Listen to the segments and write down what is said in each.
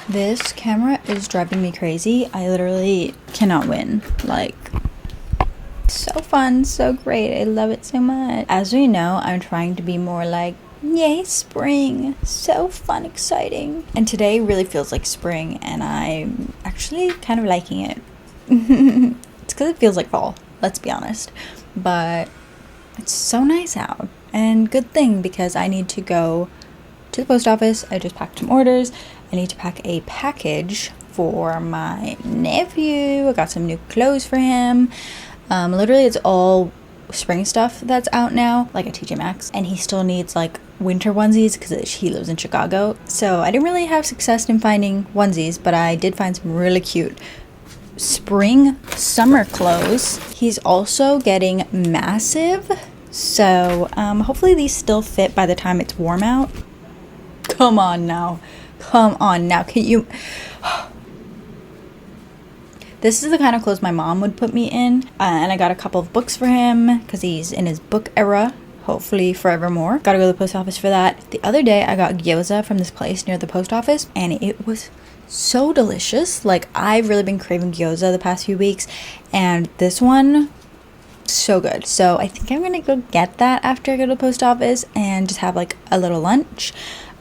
This camera is driving me crazy. I literally cannot win. Like, so fun, so great. I love it so much. As we know, I'm trying to be more like, yay, spring. So fun, exciting. And today really feels like spring, and I'm actually kind of liking it. It's because it feels like fall, let's be honest. But it's so nice out. And good thing, because I need to go to the post office. I just packed some orders. I need to pack a package for my nephew. I got some new clothes for him. Literally it's all spring stuff that's out now, like at TJ Maxx, and he still needs like winter onesies because he lives in Chicago. So I didn't really have success in finding onesies, but I did find some really cute spring summer clothes. He's also getting massive, so hopefully these still fit by the time it's warm out. Come on now, can you this is the kind of clothes my mom would put me in, and I got a couple of books for him because he's in his book era, hopefully forevermore. Gotta go to the post office for that. The other day I got gyoza from this place near the post office, and it was so delicious. Like, I've really been craving gyoza the past few weeks, and this one, so good. So I think I'm gonna go get that after I go to the post office and just have like a little lunch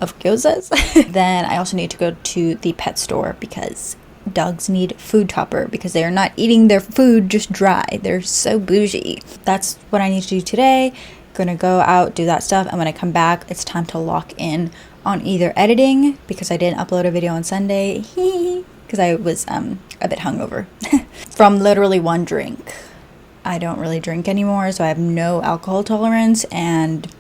of gyozas. Then I also need to go to the pet store because dogs need food topper because they are not eating their food just dry. They're so bougie. That's what I need to do today. Gonna go out, do that stuff, and when I come back, it's time to lock in on either editing, because I didn't upload a video on Sunday because I was a bit hungover from literally one drink. I don't really drink anymore, so I have no alcohol tolerance, and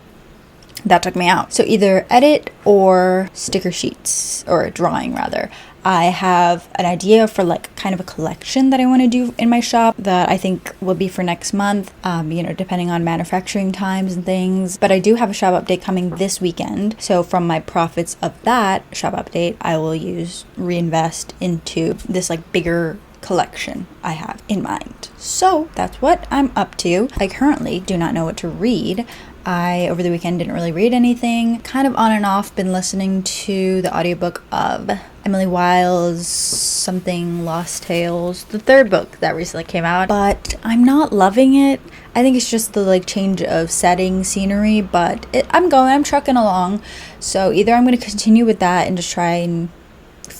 that took me out. So either edit or sticker sheets, or drawing rather. I have an idea for like kind of a collection that I want to do in my shop that I think will be for next month, depending on manufacturing times and things. But I do have a shop update coming this weekend. So from my profits of that shop update, I will reinvest into this like bigger collection I have in mind. So that's what I'm up to. I currently do not know what to read. I, over the weekend, didn't really read anything. Kind of on and off been listening to the audiobook of Emily Wilde's Something Lost Tales, the third book that recently came out, but I'm not loving it. I think it's just the like change of setting, scenery, but I'm trucking along. So either I'm going to continue with that and just try and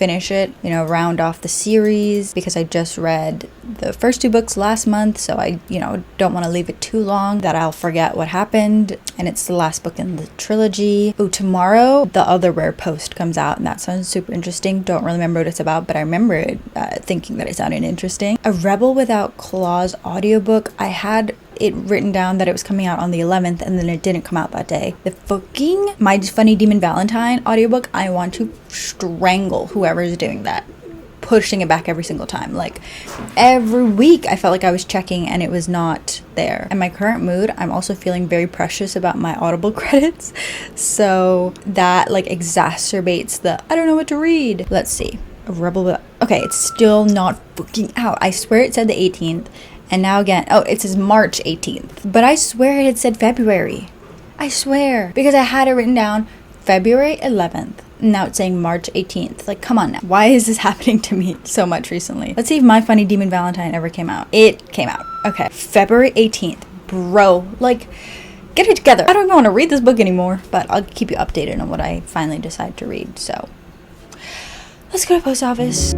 finish it, you know, round off the series, because I just read the first 2 books last month, so I, you know, don't want to leave it too long that I'll forget what happened. And it's the last book in the trilogy. Oh, tomorrow the other rare post comes out, and that sounds super interesting. Don't really remember what it's about, but I remember it thinking that it sounded interesting. A Rebel Without Claws audiobook. I had it written down that it was coming out on the 11th, and then it didn't come out that day. The fucking My Funny Demon Valentine audiobook, I want to strangle whoever is doing that, pushing it back every single time. Like, every week I felt like I was checking and it was not there. In my current mood, I'm also feeling very precious about my Audible credits, so that like exacerbates the I don't know what to read. Let's see. A Rebel Without... Okay, it's still not fucking out. I swear it said the 18th. And now again, oh, it says March 18th. But I swear it had said February. I swear. Because I had it written down February 11th. Now it's saying March 18th. Like, come on now. Why is this happening to me so much recently? Let's see if My Funny Demon Valentine ever came out. It came out. Okay. February 18th. Bro. Like, get it together. I don't even want to read this book anymore. But I'll keep you updated on what I finally decide to read. So, let's go to the post office.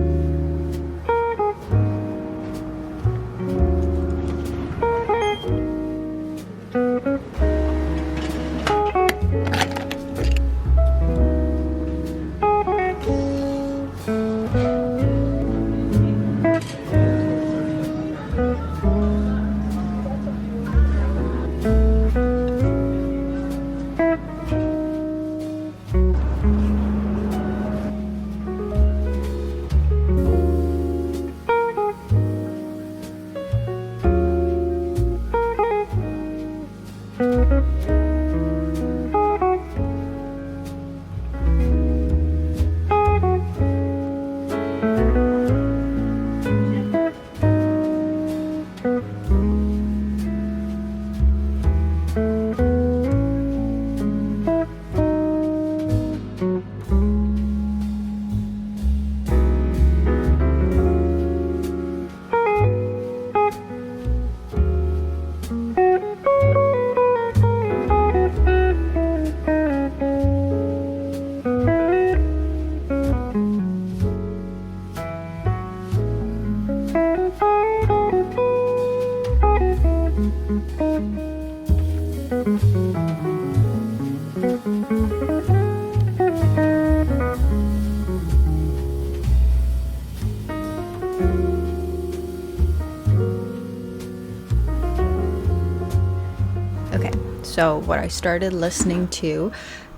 So what I started listening to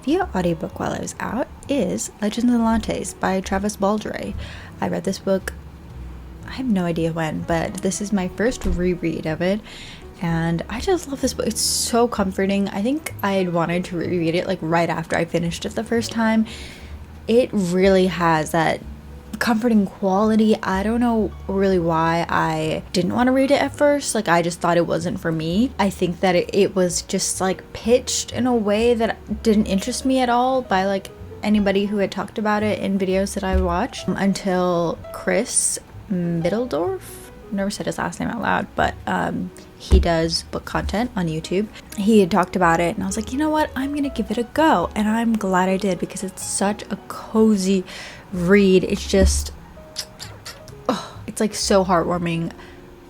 via audiobook while I was out is Legends and Lattes by Travis Baldree. I read this book, I have no idea when, but this is my first reread of it, and I just love this book. It's so comforting. I think I had wanted to reread it like right after I finished it the first time. It really has that comforting quality. I don't know really why I didn't want to read it at first. Like, I just thought it wasn't for me. I think that it was just like pitched in a way that didn't interest me at all by like anybody who had talked about it in videos that I watched, until Chris Middledorf, I never said his last name out loud, but he does book content on YouTube. He had talked about it and I was like, you know what, I'm gonna give it a go, and I'm glad I did, because it's such a cozy read. It's just, oh, it's like so heartwarming.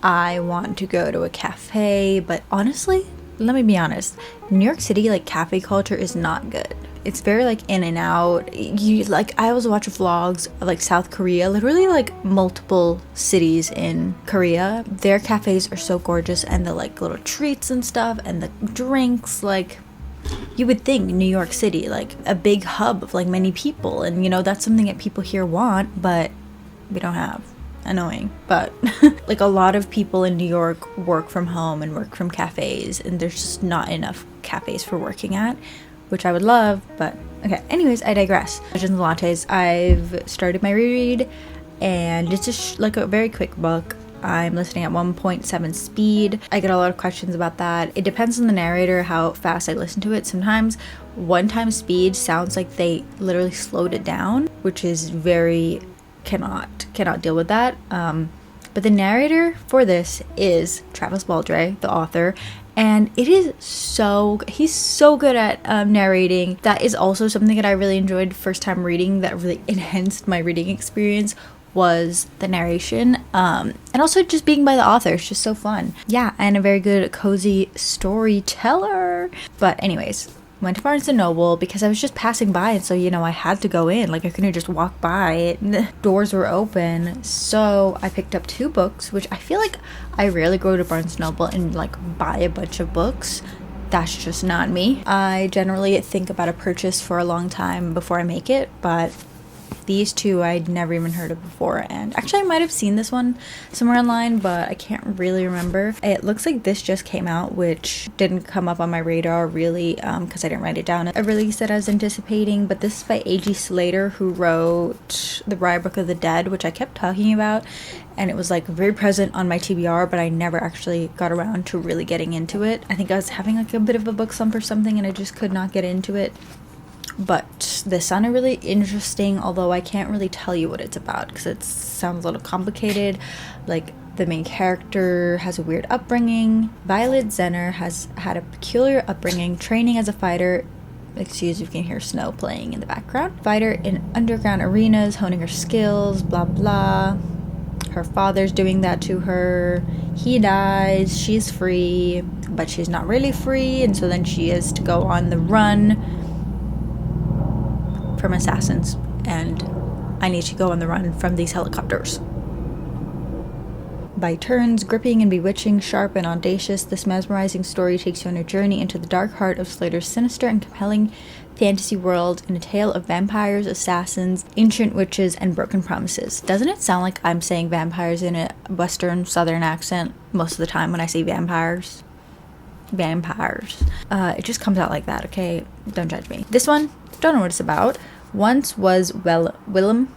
I want to go to a cafe, but honestly, let me be honest, New York City, like, cafe culture is not good. It's very like in and out. You like, I always watch vlogs of like South Korea, literally like multiple cities in Korea. Their cafes are so gorgeous, and the like little treats and stuff and the drinks, like, you would think New York City, like a big hub of like many people, and you know, that's something that people here want, but we don't have. Annoying, but like a lot of people in New York work from home and work from cafes, and there's just not enough cafes for working at, which I would love, but okay. Anyways, I digress. Legends and Lattes, I've started my reread, and it's just like a very quick book. I'm listening at 1.7 speed. I get a lot of questions about that. It depends on the narrator how fast I listen to it. Sometimes 1x speed sounds like they literally slowed it down, which is very cannot deal with that. But the narrator for this is Travis Baldree, the author, and it is so, he's so good at narrating. That is also something that I really enjoyed first time reading, that really enhanced my reading experience, was the narration, and also just being by the author. It's just so fun. Yeah, and a very good cozy storyteller. But anyways, went to Barnes & Noble because I was just passing by, and so, you know, I had to go in. Like, I couldn't just walk by. The doors were open, so I picked up 2 books, which I feel like I rarely go to Barnes & Noble and, like, buy a bunch of books. That's just not me. I generally think about a purchase for a long time before I make it, but these 2 I'd never even heard of before, and actually I might have seen this one somewhere online, but I can't really remember. It looks like this just came out, which didn't come up on my radar really, because I didn't write it down. A release that I was anticipating, but this is by A.G. Slater, who wrote The Bride Book of the Dead, which I kept talking about, and it was like very present on my TBR, but I never actually got around to really getting into it. I think I was having like a bit of a book slump or something, and I just could not get into it. But this sounded really interesting, although I can't really tell you what it's about because it sounds a little complicated. Like, the main character has a weird upbringing. Violet Zenner has had a peculiar upbringing, training as a fighter. Excuse if you can hear snow playing in the background. Fighter in underground arenas, honing her skills, blah blah. Her father's doing that to her. He dies, she's free, but she's not really free, and so then she has to go on the run from assassins, and I need to go on the run from these helicopters. By turns gripping and bewitching, sharp and audacious, this mesmerizing story takes you on a journey into the dark heart of Slater's sinister and compelling fantasy world in a tale of vampires, assassins, ancient witches, and broken promises. Doesn't it sound like I'm saying vampires in a western southern accent most of the time when I say vampires? Vampires. It just comes out like that, okay? Don't judge me. This one, don't know what it's about. Once was Willem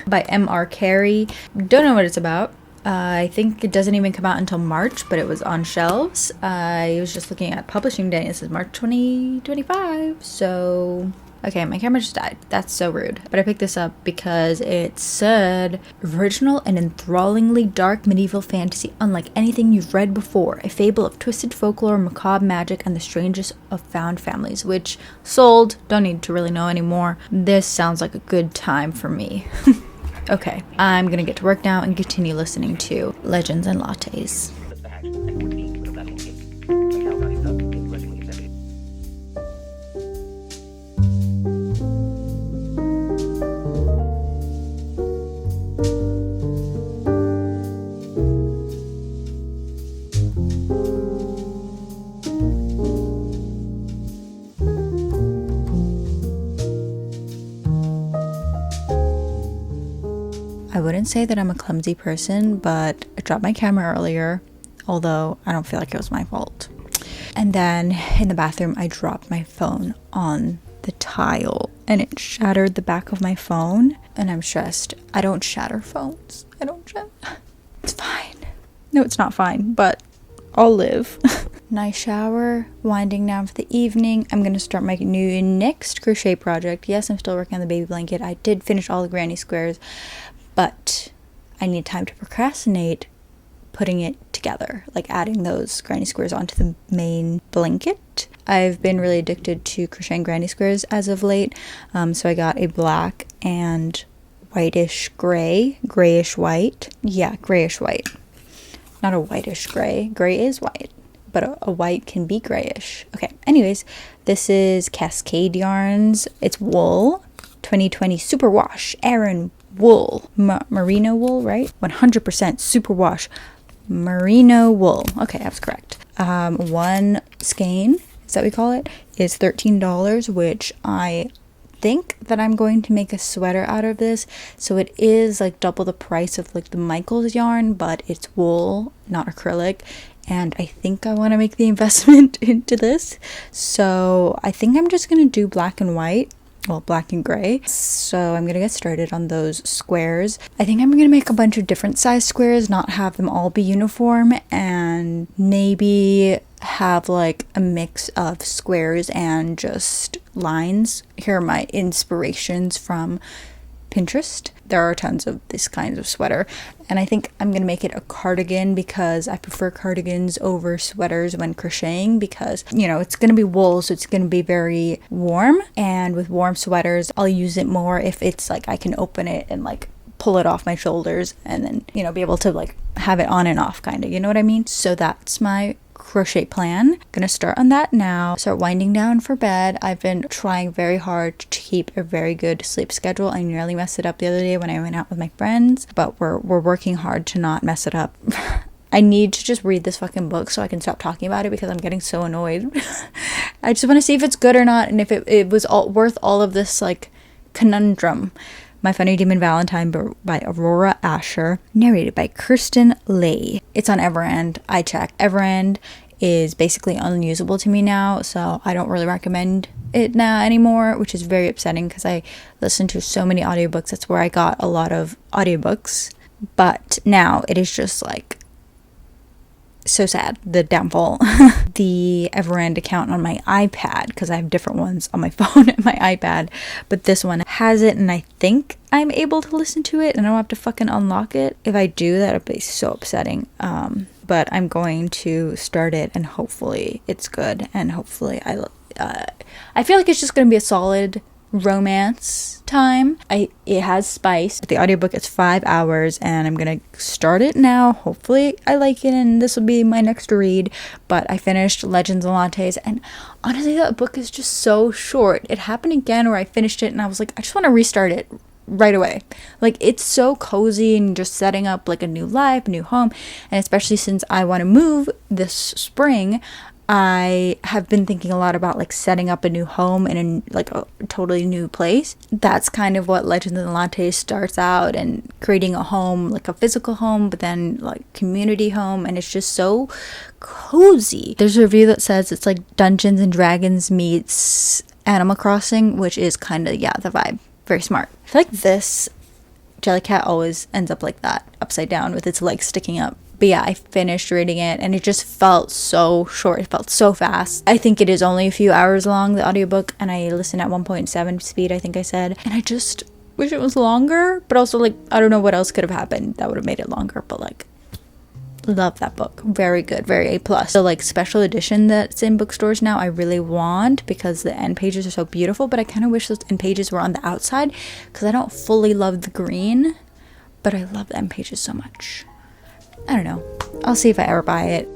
by M.R. Carey. Don't know what it's about. I think it doesn't even come out until March, but it was on shelves. I was just looking at publishing day, and it says March 2025. So, okay, my camera just died. That's so rude. But I picked this up because it said, original and enthrallingly dark medieval fantasy unlike anything you've read before. A fable of twisted folklore, macabre magic, and the strangest of found families. Which, sold. Don't need to really know anymore. This sounds like a good time for me. Okay, I'm gonna get to work now and continue listening to Legends and Lattes. I wouldn't say that I'm a clumsy person, but I dropped my camera earlier, although I don't feel like it was my fault. And then in the bathroom, I dropped my phone on the tile and it shattered the back of my phone, and I'm stressed. I don't shatter phones. It's fine. No, it's not fine, but I'll live. Nice shower, winding down for the evening. I'm gonna start my next crochet project. Yes, I'm still working on the baby blanket. I did finish all the granny squares, but I need time to procrastinate putting it together, like adding those granny squares onto the main blanket. I've been really addicted to crocheting granny squares as of late, so I got a black and whitish gray, grayish white. Yeah, grayish white. Not a whitish gray. Gray is white, but a white can be grayish. Okay, anyways, this is Cascade Yarns. It's wool, 2020 superwash, Aran wool, merino wool, right? 100% superwash merino wool. Okay, I was correct. One skein, is that what we call it, is $13, which I think that I'm going to make a sweater out of this. So it is like double the price of like the Michaels yarn, but it's wool, not acrylic. And I think I want to make the investment into this. So I think I'm just going to do black and white. Well, black and gray. So I'm gonna get started on those squares. I think I'm gonna make a bunch of different size squares, not have them all be uniform, and maybe have like a mix of squares and just lines. Here are my inspirations from Pinterest. there are tons of this kinds of sweater, and I think I'm gonna make it a cardigan because I prefer cardigans over sweaters when crocheting, because you know it's gonna be wool, so it's gonna be very warm, and with warm sweaters I'll use it more if it's like I can open it and like pull it off my shoulders and then, you know, be able to like have it on and off, kind of, you know what I mean? So that's my crochet plan. Gonna start on that now, start winding down for bed. I've been trying very hard to keep a very good sleep schedule. I nearly messed it up the other day when I went out with my friends, but we're working hard to not mess it up. I need to just read this fucking book so I can stop talking about it because I'm getting so annoyed. I just want to see if it's good or not, and if it was worth all of this like conundrum. My Funny Demon Valentine by Aurora Asher, narrated by Kirsten Lay. It's on Everend. I checked. Everend is basically unusable to me now, so I don't really recommend it now anymore, which is very upsetting because I listen to so many audiobooks. That's where I got a lot of audiobooks. But now it is just like so sad, the downfall. The Everend account on my iPad, because I have different ones on my phone and my iPad, but this one has it, and I think I'm able to listen to it and I don't have to fucking unlock it. If I do, that would be so upsetting. But I'm going to start it, and hopefully it's good, and hopefully I feel like it's just gonna be a solid romance time. It has spice. The audiobook is 5 hours, and I'm gonna start it now. Hopefully I like it, and this will be my next read. But I finished Legends and Lattes, and honestly that book is just so short. It happened again where I finished it and I was like, I just want to restart it right away. Like, it's so cozy and just setting up like a new life, a new home, and especially since I want to move this spring, I have been thinking a lot about like setting up a new home in like a totally new place. That's kind of what Legends and Lattes starts out, and creating a home, like a physical home, but then like community home, and it's just so cozy. There's a review that says it's like Dungeons and Dragons meets Animal Crossing, which is kind of, yeah, the vibe. Very smart. I feel like this Jellycat always ends up like that, upside down with its legs sticking up. But yeah, I finished reading it, and it just felt so short. It felt so fast. I think it is only a few hours long, the audiobook, and I listened at 1.7 speed, I think I said. And I just wish it was longer, but also like, I don't know what else could have happened that would have made it longer, but like, love that book. Very good, very A+. The like special edition that's in bookstores now, I really want, because the end pages are so beautiful, but I kind of wish those end pages were on the outside because I don't fully love the green, but I love the end pages so much. I don't know. I'll see if I ever buy it.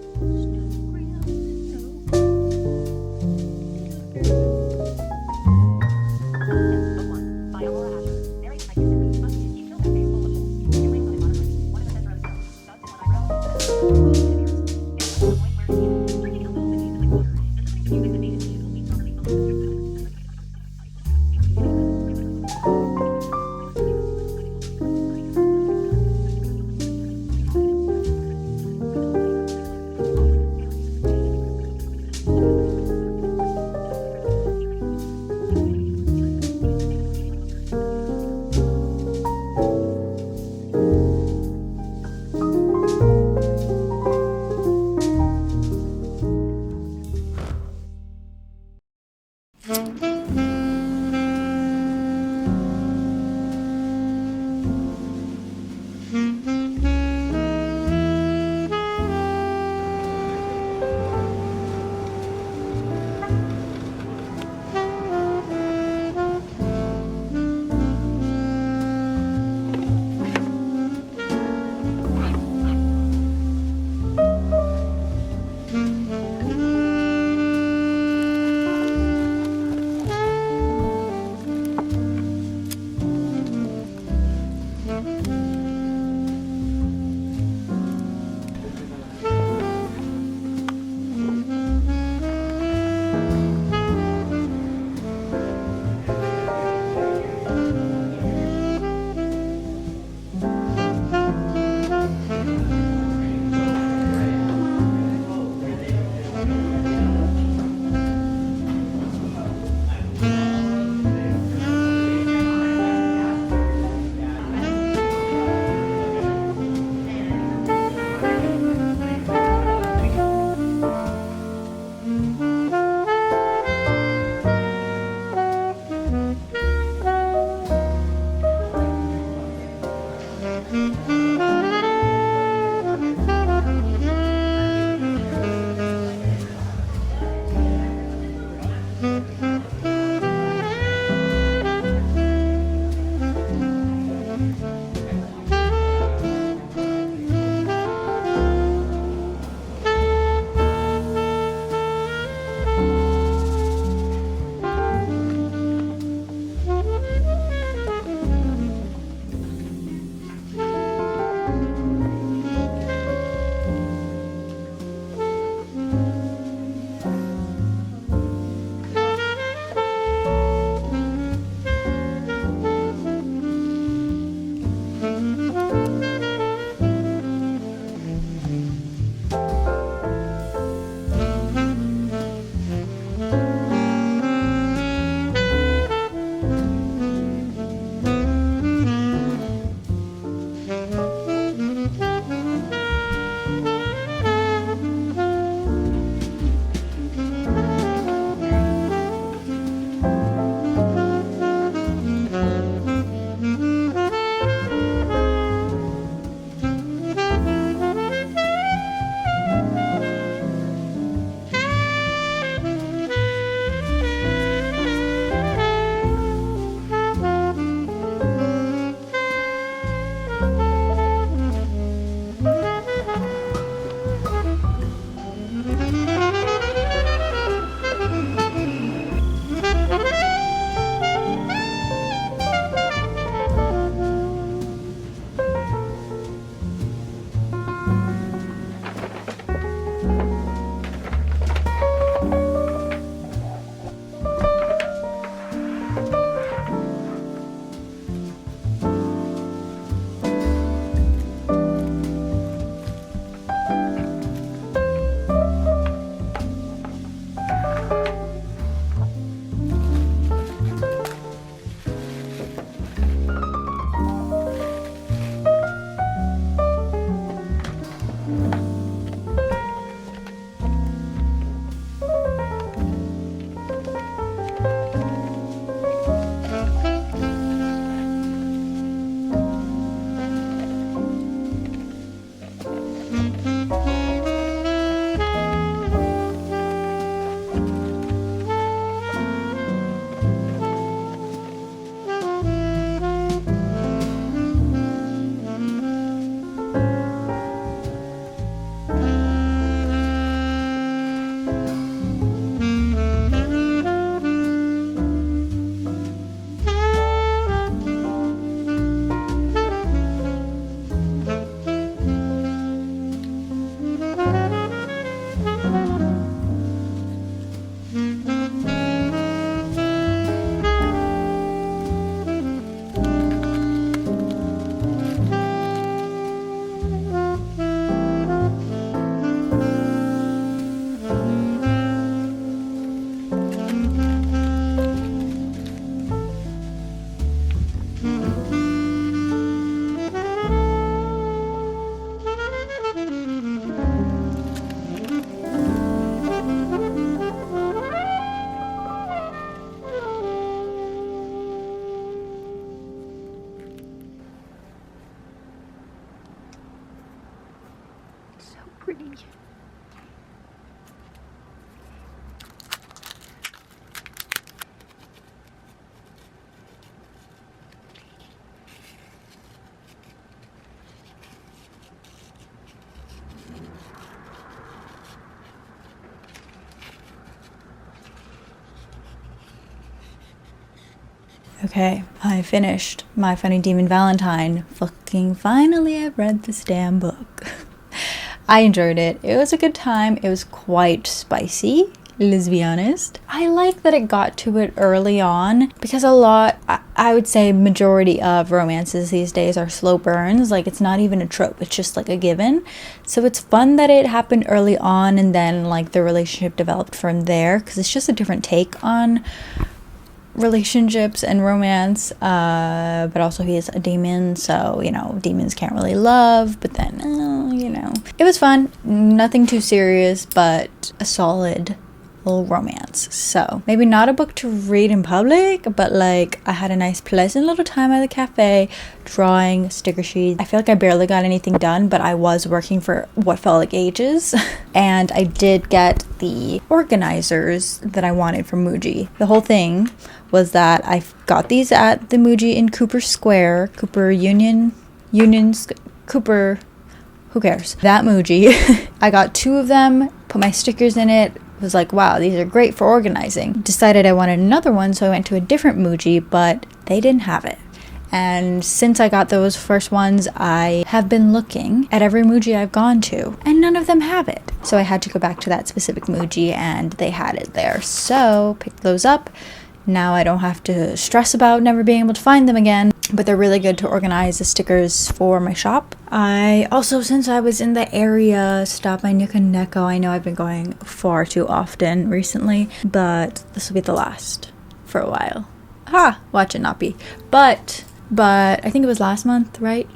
pretty. Okay, I finished My Funny Demon Valentine. Fucking finally, I've read this damn book. I enjoyed it. It was a good time. It was quite spicy, let's be honest. I like that it got to it early on because I would say majority of romances these days are slow burns. Like, it's not even a trope, it's just like a given. So it's fun that it happened early on and then like the relationship developed from there, because it's just a different take on relationships and romance, but also he is a demon, so you know, demons can't really love, but then you know, it was fun, nothing too serious, but a solid little romance. So maybe not a book to read in public, but like I had a nice pleasant little time at the cafe drawing sticker sheets. I feel like I barely got anything done, but I was working for what felt like ages. And I did get the organizers that I wanted from Muji. The whole thing was that I got these at the Muji in Cooper Square, Cooper Cooper, who cares? That Muji. I got 2 of them, put my stickers in it, was like, wow, these are great for organizing. Decided I wanted another one, so I went to a different Muji, but they didn't have it. And since I got those first ones, I have been looking at every Muji I've gone to, and none of them have it. So I had to go back to that specific Muji, and they had it there. So picked those up. Now I don't have to stress about never being able to find them again, but they're really good to organize the stickers for my shop. I also, since I was in the area, stopped by Nika Neko. I know I've been going far too often recently, but this will be the last for a while. Ha! Watch it not be. But I think it was last month, right?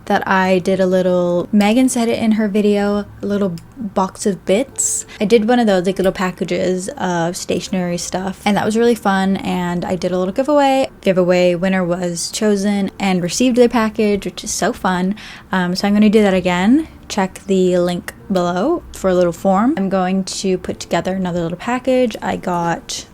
That I did a little, Megan said it in her video, a little box of bits. I did one of those like little packages of stationery stuff, and that was really fun. And I did a little giveaway winner was chosen and received their package, which is so fun. So I'm going to do that again. Check the link below for a little form. I'm going to put together another little package. I got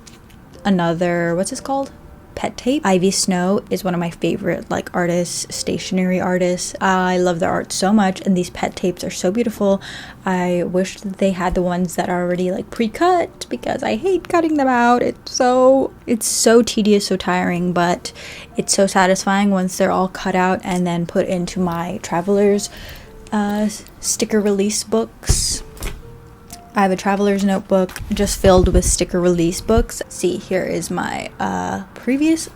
another, what's this called? Pet tape. Ivy Snow is one of my favorite like artists, stationery artists. I love their art so much, and these pet tapes are so beautiful. I wish that they had the ones that are already like pre-cut, because I hate cutting them out. It's so tedious, so tiring, but it's so satisfying once they're all cut out and then put into my traveler's sticker release books. I have a traveler's notebook just filled with sticker release books. See, here is my previous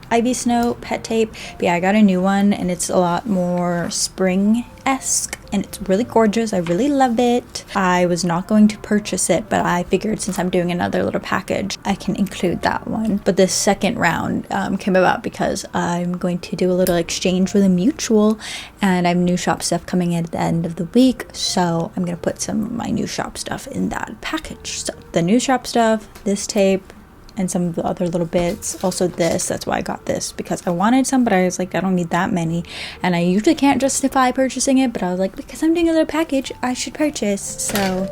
Ivy Snow pet tape. But yeah, I got a new one, and it's a lot more spring-esque, and it's really gorgeous. I really love it. I was not going to purchase it, but I figured since I'm doing another little package, I can include that one. But this second round came about because I'm going to do a little exchange with a mutual, and I have new shop stuff coming in at the end of the week, so I'm going to put some of my new shop stuff in that package. So the new shop stuff, this tape, and some of the other little bits. Also this, that's why I got this, because I wanted some, but I was like, I don't need that many. And I usually can't justify purchasing it, but I was like, because I'm doing a little package, I should purchase. So